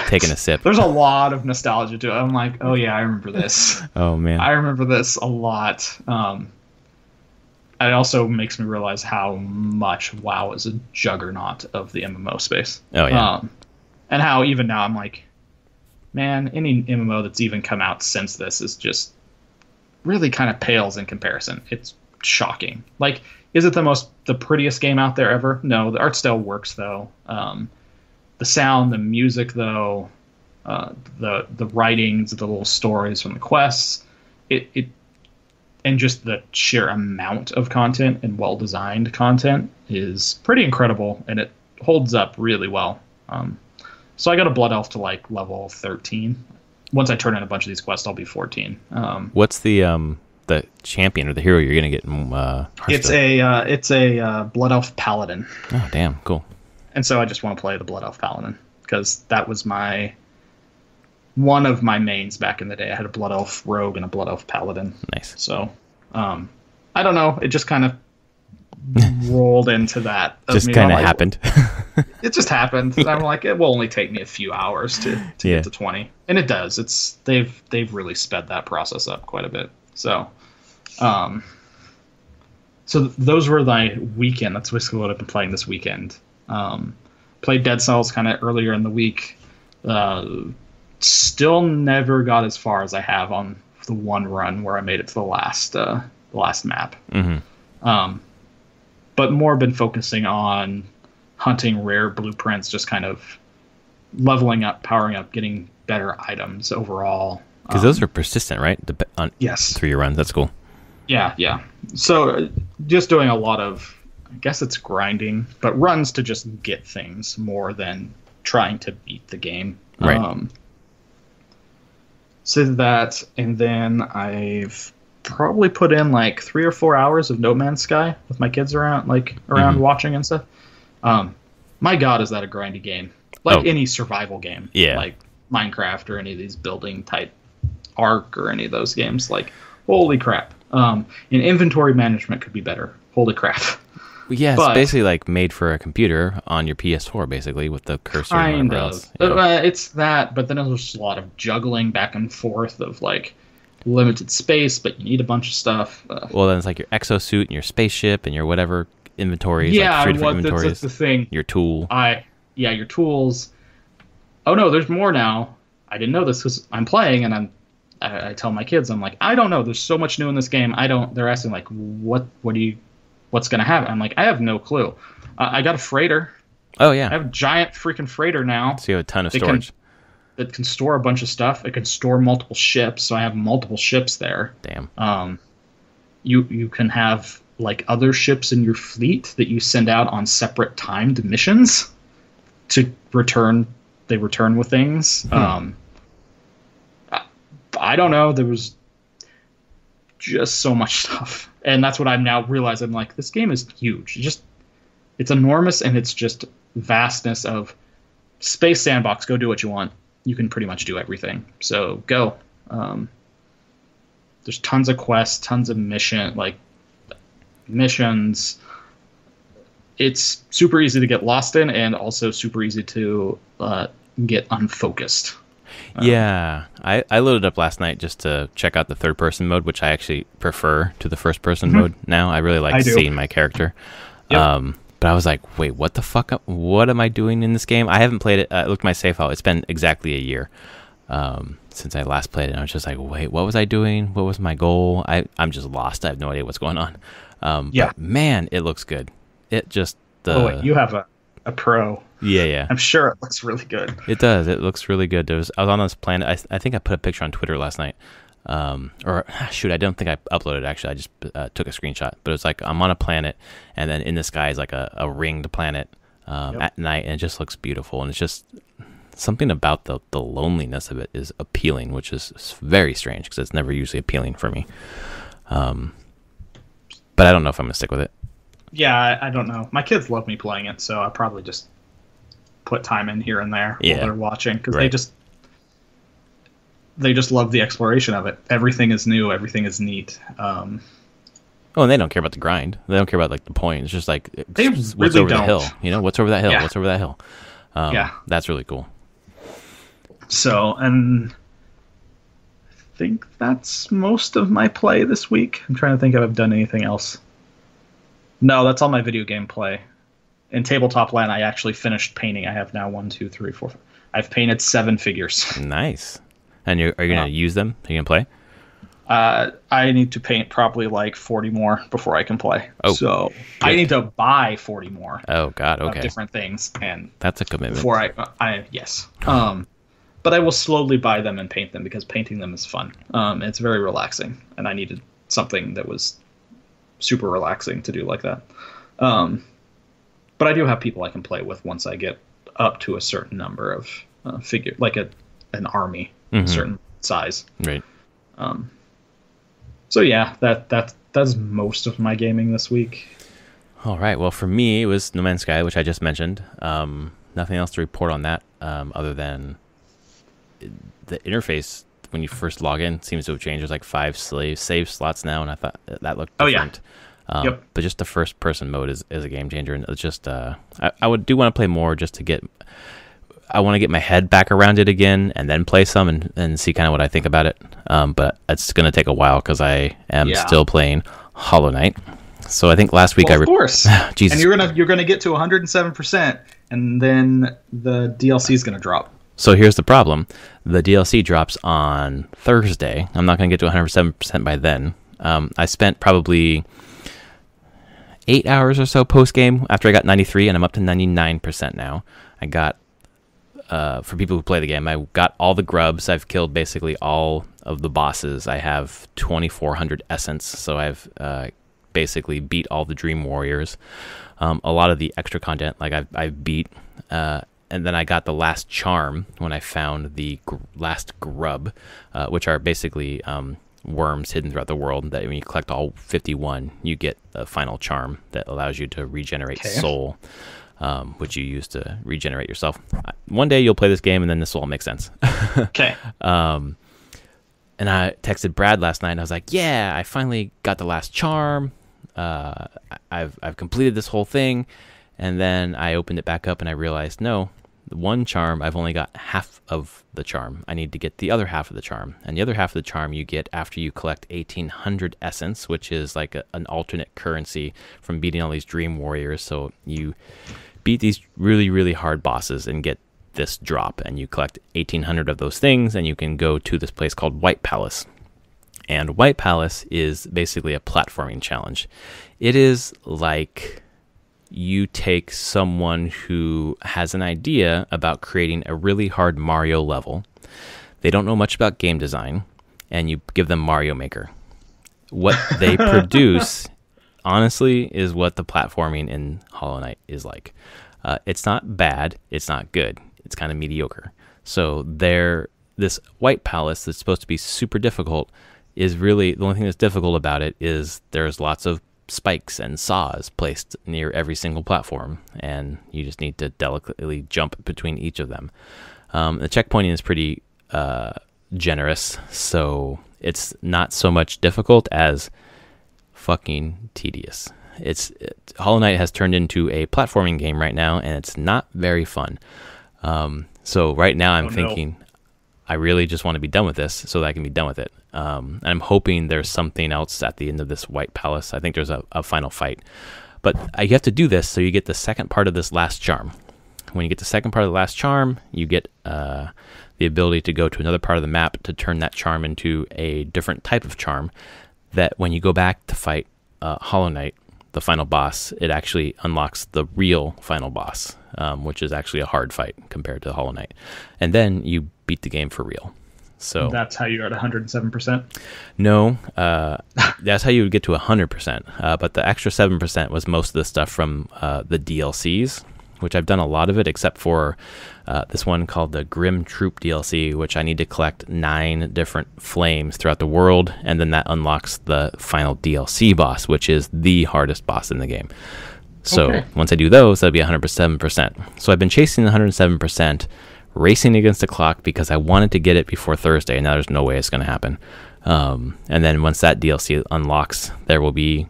Speaker 1: taking a sip.
Speaker 2: There's a lot of nostalgia to it. I'm like, oh yeah, I remember this.
Speaker 1: Oh man,
Speaker 2: I remember this a lot. It also makes me realize how much WoW is a juggernaut of the MMO space.
Speaker 1: Oh yeah.
Speaker 2: And how even now I'm like, man, any MMO that's even come out since this is just really kind of pales in comparison. It's shocking. Like, is it the prettiest game out there ever? No, the art style works though. The sound, the music though, the writings, the little stories from the quests, it and just the sheer amount of content and well-designed content is pretty incredible, and it holds up really well. So I got a Blood Elf to like level 13. once I turn in a bunch of these quests, I'll be 14.
Speaker 1: What's the champion or the hero you're gonna get in Hearthstone?
Speaker 2: It's a Blood Elf Paladin.
Speaker 1: Oh, damn, cool.
Speaker 2: And so I just want to play the Blood Elf Paladin because that was one of my mains back in the day. I had a Blood Elf Rogue and a Blood Elf Paladin.
Speaker 1: Nice.
Speaker 2: So, I don't know. It just kind of rolled into that.
Speaker 1: Just kind of happened.
Speaker 2: It just happened. I'm like, it will only take me a few hours to get to 20, and it does. They've really sped that process up quite a bit. So, those were my weekend. That's basically what I've been playing this weekend. Played Dead Cells kind of earlier in the week. Still never got as far as I have on the one run where I made it to the last map.
Speaker 1: Mm-hmm.
Speaker 2: But more been focusing on hunting rare blueprints, just kind of leveling up, powering up, getting better items overall.
Speaker 1: Because those are persistent, right?
Speaker 2: Yes.
Speaker 1: Through your runs. That's cool.
Speaker 2: Yeah. So just doing a lot of, I guess it's grinding, but runs to just get things more than trying to beat the game.
Speaker 1: Right.
Speaker 2: So that, and then I've probably put in like 3 or 4 hours of No Man's Sky with my kids around watching and stuff. My God, is that a grindy game? Like any survival game.
Speaker 1: Yeah.
Speaker 2: Like Minecraft or any of these building type Ark or any of those games. Like, holy crap. And inventory management could be better. Holy crap.
Speaker 1: Yeah, it's basically like made for a computer on your PS4, basically, with the cursor and whatever else.
Speaker 2: It's that, but then there's just a lot of juggling back and forth of like limited space, but you need a bunch of stuff.
Speaker 1: Well, then it's like your exosuit and your spaceship and your whatever inventories.
Speaker 2: Yeah,
Speaker 1: like 3 different inventories.
Speaker 2: That's the thing.
Speaker 1: Your tool.
Speaker 2: Your tools. Oh no, there's more now. I didn't know this because I'm playing, and I tell my kids, I'm like, I don't know. There's so much new in this game. They're asking like, what's going to happen? I'm like, I have no clue. I got a freighter.
Speaker 1: Oh, yeah.
Speaker 2: I have a giant freaking freighter now.
Speaker 1: So you have a ton of storage.
Speaker 2: That can store a bunch of stuff. It can store multiple ships, so I have multiple ships there.
Speaker 1: Damn.
Speaker 2: You can have like other ships in your fleet that you send out on separate timed missions to return. They return with things. I don't know. There was just so much stuff. And that's what I'm now realizing. Like, this game is huge. It's enormous, and it's just vastness of space sandbox. Go do what you want. You can pretty much do everything. So go. There's tons of quests, tons of missions. It's super easy to get lost in, and also super easy to get unfocused.
Speaker 1: Yeah, I loaded up last night just to check out the third-person mode, which I actually prefer to the first-person mode now. I really like seeing my character.
Speaker 2: Yep.
Speaker 1: But I was like, wait, what the fuck? What am I doing in this game? I haven't played it. I looked at my save file. It's been exactly a year since I last played it. And I was just like, wait, what was I doing? What was my goal? I'm just lost. I have no idea what's going on. But man, it looks good. It just...
Speaker 2: you have a pro.
Speaker 1: Yeah.
Speaker 2: I'm sure it looks really good.
Speaker 1: It does. It looks really good. I was on this planet. I think I put a picture on Twitter last night. I don't think I uploaded it, actually. I just took a screenshot. But it was like I'm on a planet, and then in the sky is like a ringed planet at night, and it just looks beautiful. And it's just something about the loneliness of it is appealing, which is very strange because it's never usually appealing for me. But I don't know if I'm going to stick with it.
Speaker 2: Yeah, I don't know. My kids love me playing it, so I'll probably just put time in here and there while they're watching, because they just love the exploration of it. Everything is new. Everything is neat.
Speaker 1: And they don't care about the grind. They don't care about like the point. It's just like what's over the hill. You know, what's over that hill?
Speaker 2: Yeah.
Speaker 1: What's over that hill? That's really cool.
Speaker 2: So, and I think that's most of my play this week. I'm trying to think if I've done anything else. No, that's all my video game play. In Tabletop Land, I actually finished painting. I have now 1, 2, 3, 4, 5. I've painted 7 figures. Nice.
Speaker 1: And are you going to use them? Are you going to play?
Speaker 2: I need to paint probably like 40 more before I can play. Oh, so good. I need to buy 40 more.
Speaker 1: Oh God, okay.
Speaker 2: Of different things, and
Speaker 1: that's a commitment.
Speaker 2: Before yes. But I will slowly buy them and paint them because painting them is fun. It's very relaxing, and I needed something that was super relaxing to do like that. But I do have people I can play with once I get up to a certain number of figure, like a an army, a certain size.
Speaker 1: Right.
Speaker 2: So yeah, that's most of my gaming this week.
Speaker 1: All right. Well, for me, it was No Man's Sky, which I just mentioned. Nothing else to report on that, other than the interface when you first log in seems to have changed. There's like 5 save slots now, and I thought that looked different.
Speaker 2: Yep.
Speaker 1: But just the first person mode is a game changer, and it's just I want to play more just to get. I want to get my head back around it again, and then play some and see kind of what I think about it. But it's going to take a while because I am still playing Hollow Knight. So I think last week
Speaker 2: of course,
Speaker 1: Jesus.
Speaker 2: And you're gonna get to 107%, and then the DLC is gonna drop.
Speaker 1: So here's the problem: the DLC drops on Thursday. I'm not gonna get to 107% by then. I spent probably 8 hours or so post game after I got 93, and I'm up to 99% now. I got for people who play the game, I got all the grubs. I've killed basically all of the bosses. I have 2,400 essence, so I've basically beat all the Dream Warriors. A lot of the extra content, like I beat, and then I got the last charm when I found the last grub, which are basically worms hidden throughout the world. That when you collect all 51, you get the final charm that allows you to regenerate soul, which you use to regenerate yourself. One day you'll play this game, and then this will all make sense.
Speaker 2: Okay.
Speaker 1: And I texted Brad last night, and I was like, "Yeah, I finally got the last charm. I've completed this whole thing." And then I opened it back up, and I realized, no, the one charm, I've only got half of the charm. I need to get the other half of the charm. And the other half of the charm you get after you collect 1,800 essence, which is like an alternate currency from beating all these Dream Warriors. So you beat these really, really hard bosses and get this drop, and you collect 1,800 of those things, and you can go to this place called White Palace. And White Palace is basically a platforming challenge. It is like you take someone who has an idea about creating a really hard Mario level. They don't know much about game design, and you give them Mario Maker. What they produce, honestly, is what the platforming in Hollow Knight is like. It's not bad. It's not good. It's kind of mediocre. So this White Palace that's supposed to be super difficult is really, the only thing that's difficult about it is there's lots of spikes and saws placed near every single platform, and you just need to delicately jump between each of them. The checkpointing is pretty generous, so it's not so much difficult as fucking tedious. Hollow Knight has turned into a platforming game right now, and it's not very fun. So right now I'm thinking, I really just want to be done with this so that I can be done with it. And I'm hoping there's something else at the end of this White Palace. I think there's a final fight. But you have to do this so you get the second part of this last charm. When you get the second part of the last charm, you get the ability to go to another part of the map to turn that charm into a different type of charm, that when you go back to fight Hollow Knight, the final boss, it actually unlocks the real final boss, which is actually a hard fight compared to Hollow Knight. And then you beat the game for real. So
Speaker 2: that's how you're at 107%?
Speaker 1: No, that's how you would get to 100%. But the extra 7% was most of the stuff from the DLCs, which I've done a lot of it, except for this one called the Grim Troop DLC, which I need to collect 9 different flames throughout the world, and then that unlocks the final DLC boss, which is the hardest boss in the game. So once I do those, that'll be 107%. So I've been chasing the 107%, racing against the clock because I wanted to get it before Thursday, and now there's no way it's going to happen. And then once that DLC unlocks, there will be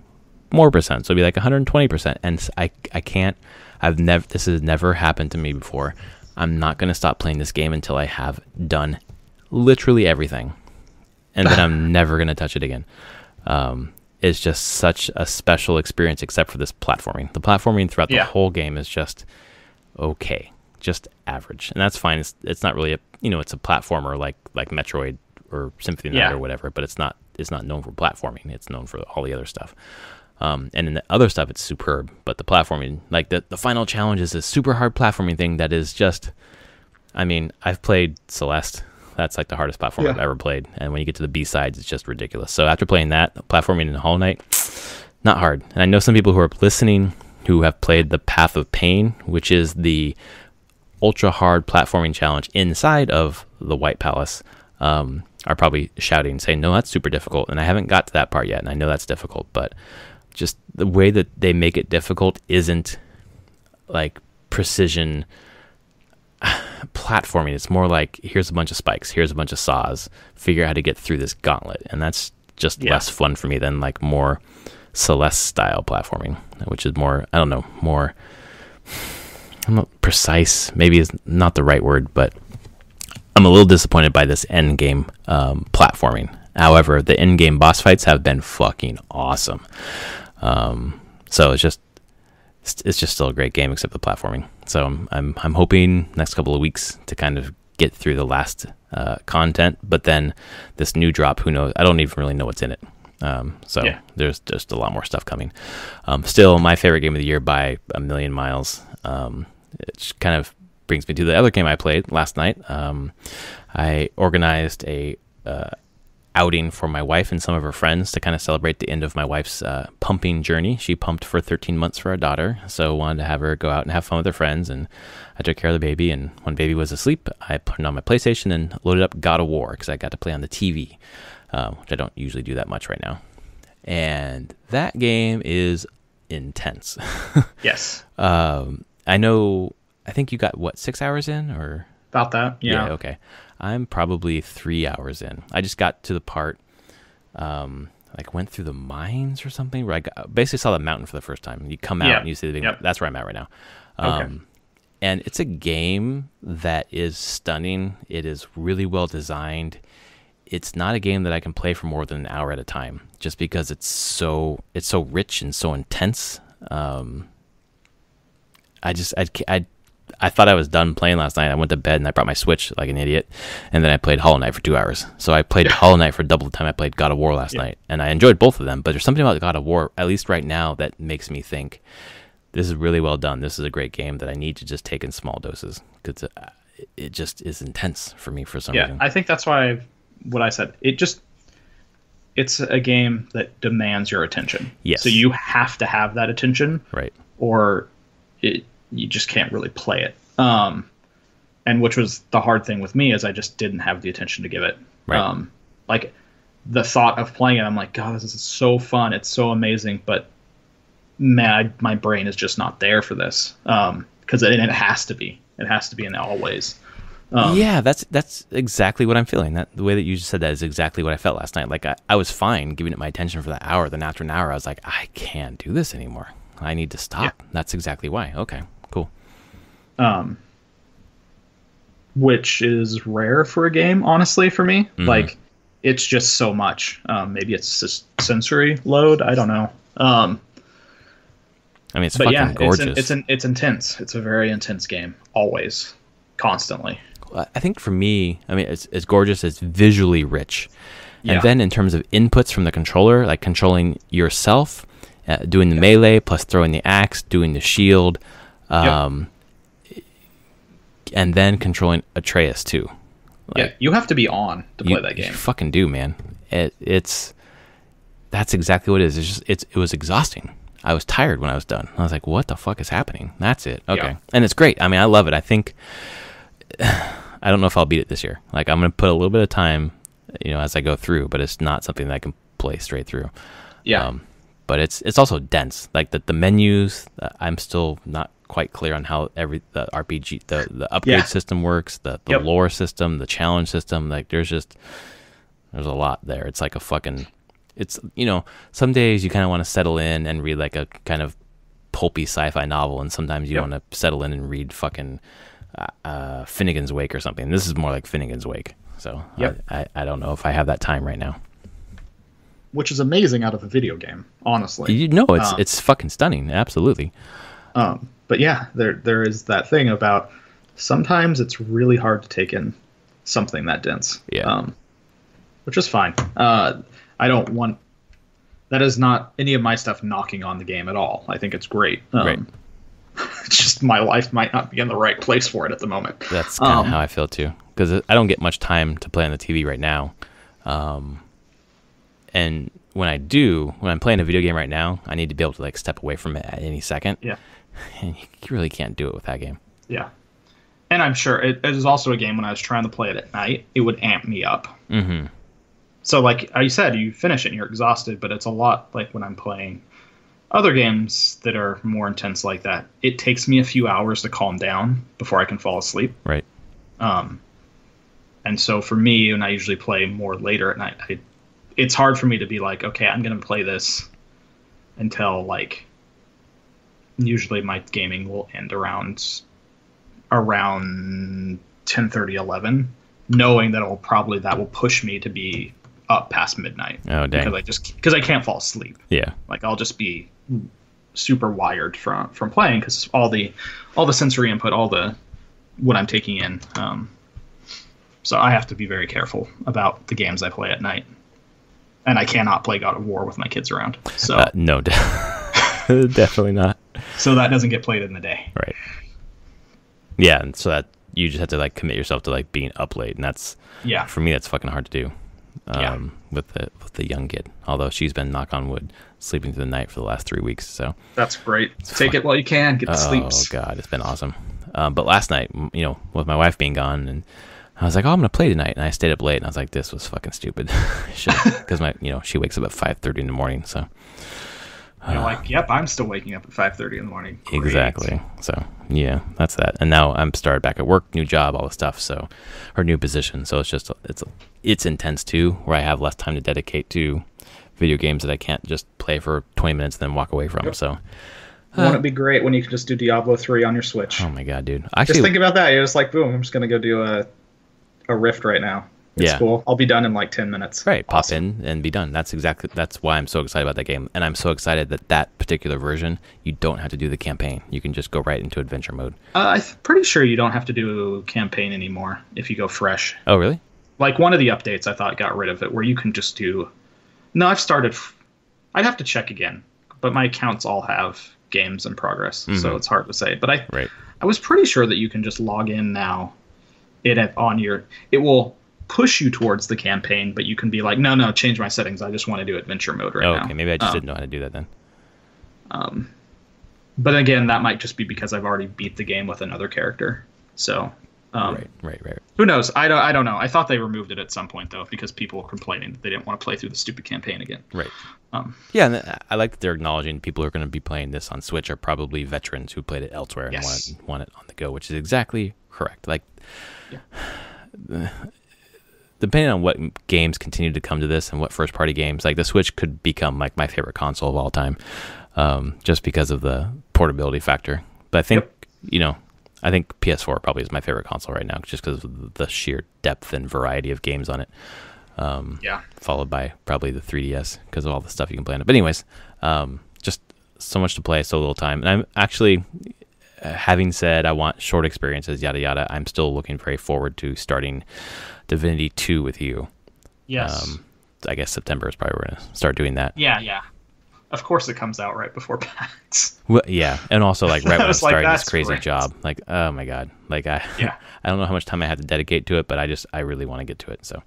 Speaker 1: more percent. So it'll be like 120%. And I can't, this has never happened to me before. I'm not going to stop playing this game until I have done literally everything. And then I'm never going to touch it again. It's just such a special experience, except for this platforming. The platforming throughout the whole game is just okay. Just average, and that's fine. It's not really it's a platformer like Metroid or Symphony of the Night or whatever, but it's not known for platforming. It's known for all the other stuff. And in the other stuff, it's superb. But the platforming, like the final challenge, is a super hard platforming thing that is just, I've played Celeste. That's like the hardest platform I've ever played. And when you get to the B-sides, it's just ridiculous. So after playing that, platforming in Hollow Knight, not hard. And I know some people who are listening who have played the Path of Pain, which is the ultra hard platforming challenge inside of the White Palace are probably shouting, saying, "No, that's super difficult." And I haven't got to that part yet, and I know that's difficult, but just the way that they make it difficult isn't like precision platforming. It's more like, here's a bunch of spikes, here's a bunch of saws, figure out how to get through this gauntlet, and that's just less fun for me than like more Celeste style platforming, which is more, I don't know, more, I'm not precise, maybe is not the right word, but I'm a little disappointed by this end game platforming. However, the end game boss fights have been fucking awesome. So it's just still a great game except the platforming. So I'm hoping next couple of weeks to kind of get through the last content, but then this new drop, who knows? I don't even really know what's in it. There's just a lot more stuff coming. Still my favorite game of the year by a million miles. It kind of brings me to the other game I played last night. I organized a outing for my wife and some of her friends to kind of celebrate the end of my wife's pumping journey. She pumped for 13 months for our daughter, so wanted to have her go out and have fun with her friends, and I took care of the baby, and when baby was asleep, I put it on my PlayStation and loaded up God of War, because I got to play on the TV, which I don't usually do that much right now. And that game is intense.
Speaker 2: Yes.
Speaker 1: I know, I think you got, 6 hours in, or?
Speaker 2: About that, yeah.
Speaker 1: Okay. I'm probably 3 hours in. I just got to the part, like went through the mines or something, where I basically saw the mountain for the first time. You come out and you see the big, that's where I'm at right now. Okay. And it's a game that is stunning. It is really well designed. It's not a game that I can play for more than an hour at a time, just because it's so rich and so intense. I thought I was done playing last night. I went to bed and I brought my Switch like an idiot, and then I played Hollow Knight for 2 hours. So I played Hollow Knight for double the time I played God of War last night, and I enjoyed both of them. But there's something about God of War, at least right now, that makes me think this is really well done. This is a great game that I need to just take in small doses, because it just is intense for me for some reason.
Speaker 2: Yeah, I think that's why what I said. It's a game that demands your attention.
Speaker 1: Yes.
Speaker 2: So you have to have that attention,
Speaker 1: right?
Speaker 2: Or you just can't really play it. And which was the hard thing with me, is I just didn't have the attention to give it. Right. Like the thought of playing it, I'm like, God, this is so fun. It's so amazing. But man, my brain is just not there for this. Because it has to be. It has to be in all ways.
Speaker 1: Yeah, that's exactly what I'm feeling. The way that you just said that is exactly what I felt last night. Like I was fine giving it my attention for that hour. Then after an hour, I was like, I can't do this anymore. I need to stop. Yeah. That's exactly why. Okay, cool.
Speaker 2: Which is rare for a game, honestly, for me. Mm-hmm. Like, it's just so much. Maybe it's just sensory load. I don't know. I
Speaker 1: mean, it's fucking gorgeous.
Speaker 2: It's intense. It's a very intense game. Always. Constantly.
Speaker 1: I think for me, I mean, it's gorgeous. It's visually rich. And then in terms of inputs from the controller, like controlling yourself, doing the melee, plus throwing the axe, doing the shield, and then controlling Atreus too.
Speaker 2: Like, you have to be on to play that game.
Speaker 1: You fucking do, man. That's exactly what it is. It was exhausting. I was tired when I was done. I was like, what the fuck is happening? That's it. Okay. Yeah. And it's great. I mean, I love it. I think, I don't know if I'll beat it this year. Like, I'm going to put a little bit of time, as I go through, but it's not something that I can play straight through.
Speaker 2: Yeah.
Speaker 1: But it's also dense. Like the menus, I'm still not quite clear on how the RPG, the upgrade system works, the lore system, the challenge system. Like there's a lot there. It's like a fucking, some days you kind of want to settle in and read like a kind of pulpy sci-fi novel, and sometimes you want to settle in and read fucking Finnegan's Wake or something. This is more like Finnegan's Wake. So I don't know if I have that time right now.
Speaker 2: Which is amazing out of a video game, honestly.
Speaker 1: It's fucking stunning, absolutely.
Speaker 2: But yeah, there is that thing about sometimes it's really hard to take in something that dense.
Speaker 1: Yeah.
Speaker 2: Which is fine. I don't want... That is not any of my stuff knocking on the game at all. I think it's great.
Speaker 1: Right.
Speaker 2: It's just my life might not be in the right place for it at the moment.
Speaker 1: That's kind of how I feel too. Because I don't get much time to play on the TV right now. And when I'm playing a video game right now, I need to be able to like step away from it at any second.
Speaker 2: Yeah.
Speaker 1: And you really can't do it with that game.
Speaker 2: Yeah. And I'm sure it is also a game when I was trying to play it at night, it would amp me up.
Speaker 1: Mm-hmm.
Speaker 2: So like I said, you finish it and you're exhausted, but it's a lot like when I'm playing other games that are more intense like that. It takes me a few hours to calm down before I can fall asleep.
Speaker 1: Right.
Speaker 2: And so for me, when I usually play more later at night, it's hard for me to be like, okay, I'm going to play this until like, usually my gaming will end around 10:30, 11, knowing that that will push me to be up past midnight.
Speaker 1: Oh, dang.
Speaker 2: Because I can't fall asleep.
Speaker 1: Yeah.
Speaker 2: Like I'll just be super wired from playing because all the sensory input, what I'm taking in. So I have to be very careful about the games I play at night, and I cannot play God of War with my kids around. So
Speaker 1: no, definitely not.
Speaker 2: So that doesn't get played in the day.
Speaker 1: Right. Yeah, and so that you just have to like commit yourself to like being up late, and that's for me that's fucking hard to do. With the young kid, although she's been, knock on wood, sleeping through the night for the last 3 weeks. So
Speaker 2: that's great. Take it while you can. Get the sleeps.
Speaker 1: Oh god, it's been awesome. But last night, with my wife being gone, and I was like, oh, I'm gonna play tonight, and I stayed up late, and I was like, this was fucking stupid. Because she wakes up at 5:30 in the morning, so.
Speaker 2: You're like, yep, I'm still waking up at 5:30 in the morning. Great.
Speaker 1: Exactly. So yeah, that's that. And now I'm started back at work, new job, all the stuff. So, or new position. So it's intense too, where I have less time to dedicate to video games that I can't just play for 20 minutes and then walk away from. Yep. So,
Speaker 2: won't it be great when you can just do Diablo 3 on your Switch?
Speaker 1: Oh my god, dude!
Speaker 2: Actually, just think about that. You're just like, boom, I'm just gonna go do a Rift right now. It's cool. I'll be done in like 10 minutes.
Speaker 1: Right. Awesome. Pop in and be done. That's why I'm so excited about that game. And I'm so excited that particular version, you don't have to do the campaign. You can just go right into adventure mode.
Speaker 2: I'm pretty sure you don't have to do campaign anymore if you go fresh.
Speaker 1: Oh, really?
Speaker 2: Like one of the updates I thought got rid of it, where you can just do... No, I'd have to check again. But my accounts all have games in progress, so it's hard to say. But I was pretty sure that you can just log in now. It will push you towards the campaign, but you can be like, no, change my settings. I just want to do adventure mode right now.
Speaker 1: Okay, maybe I just didn't know how to do that then.
Speaker 2: But again, that might just be because I've already beat the game with another character. So,
Speaker 1: right.
Speaker 2: Who knows? I don't know. I thought they removed it at some point though, because people were complaining that they didn't want to play through the stupid campaign again.
Speaker 1: Right. Yeah, and I like that they're acknowledging people who are going to be playing this on Switch are probably veterans who played it elsewhere and want it on the go, which is exactly correct. Like. Yeah. Depending on what games continue to come to this and what first-party games, like the Switch could become like my favorite console of all time, just because of the portability factor. But I think, I think PS4 probably is my favorite console right now, just because of the sheer depth and variety of games on it. Followed by probably the 3DS because of all the stuff you can play on it. But anyways, just so much to play, so little time. And I'm actually, having said I want short experiences, yada yada, I'm still looking very forward to starting Divinity 2 with you.
Speaker 2: Yes.
Speaker 1: I guess September is probably where we're going to start doing that.
Speaker 2: Yeah. Of course it comes out right before PAX.
Speaker 1: Well, yeah, and also like right when I'm starting this crazy job. Like, oh my god. Like I don't know how much time I have to dedicate to it, but I really want to get to it. So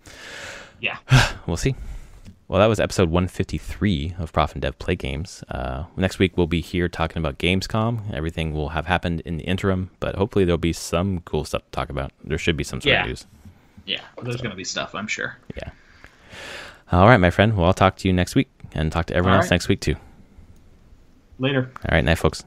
Speaker 2: yeah.
Speaker 1: We'll see. Well, that was episode 153 of Prof and Dev Play Games. Next week we'll be here talking about Gamescom. Everything will have happened in the interim, but hopefully there'll be some cool stuff to talk about. There should be some sort of news.
Speaker 2: Yeah, there's going to be stuff, I'm sure.
Speaker 1: Yeah. All right, my friend. Well, I'll talk to you next week and talk to everyone else next week, too.
Speaker 2: Later.
Speaker 1: All right, night, folks.